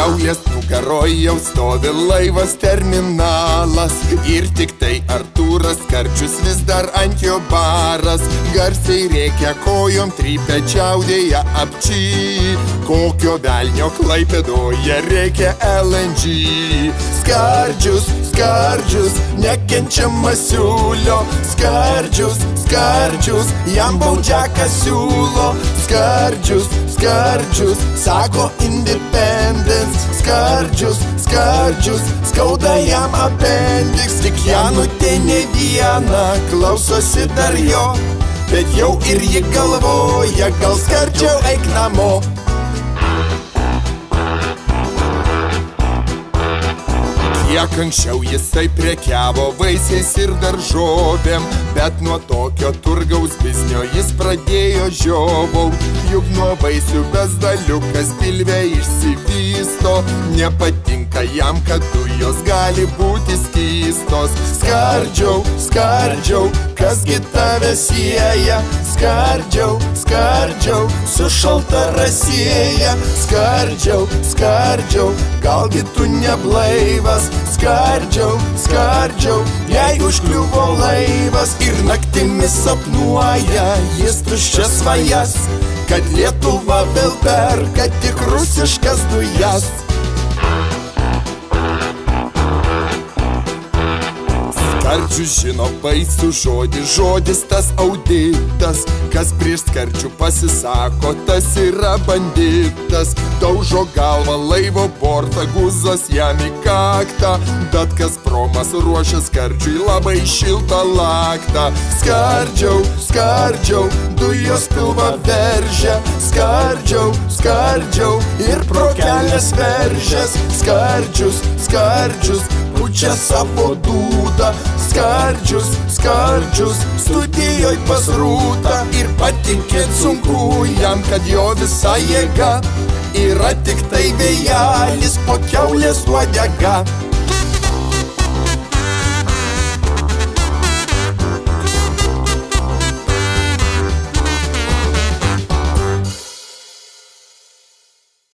Saulės nugaroj jau stovi laivas terminalas. Ir tik tai Artūras Skardžius vis dar ant jo baras. Garsiai rėkia kojom, trypia čiaudėja apčy. Kokio velnio Klaipėdoje rėkia LNG. Skardžius, Skardžius, nekenčia Masiulio. Skardžius, Skardžius, jam baudžiaką siūlo. Skardžius, Skardžius, sako Independence. Skardžius, Skardžius, skauda jam appendix. Tik Janutė ne viena klausosi dar jo, bet jau ir ji galvoja, gal Skardžiau eik namo. Kiek anksčiau jisai prekiavo vaisiais ir daržovėm, bet nuo tokio turgaus biznio jis pradėjo žiovaut. Juk nuo vaisių bezdaliukas pilve išsivysto. Nepatinka jam, kad dujos gali būti skystos. Skardžiau, Skardžiau, kasgi tave sieja? Skardžiau, Skardžiau, su šalta rasėja. Skardžiau, Skardžiau, galgi tu neblaivas? Skardžiau, Skardžiau, jei užkliuvo laivas. Ir naktimis sapnuoja jis tuščias svajas, kad Lietuva vėl perka tik rusiškas dujas. Skardžius žino baisų žodį, žodis tas auditas. Kas prieš Skardžių pasisako, tas yra banditas. Daužo galvą laivo bortą, guzas jam į kaktą. Bet kas promas ruošia Skardžiui labai šiltą laktą. Skardžiau, Skardžiau, dujos pilvą veržia. Skardžiau, Skardžiau, ir pro kelias veržės. Skardžius, Skardžius, pučia savo dūdą. Skardžius, Skardžius, studijoj pas Rūtą. Ir patikėt sunku jam, kad jo visa jėga yra tik tai vėjelis po kiaulės uodega.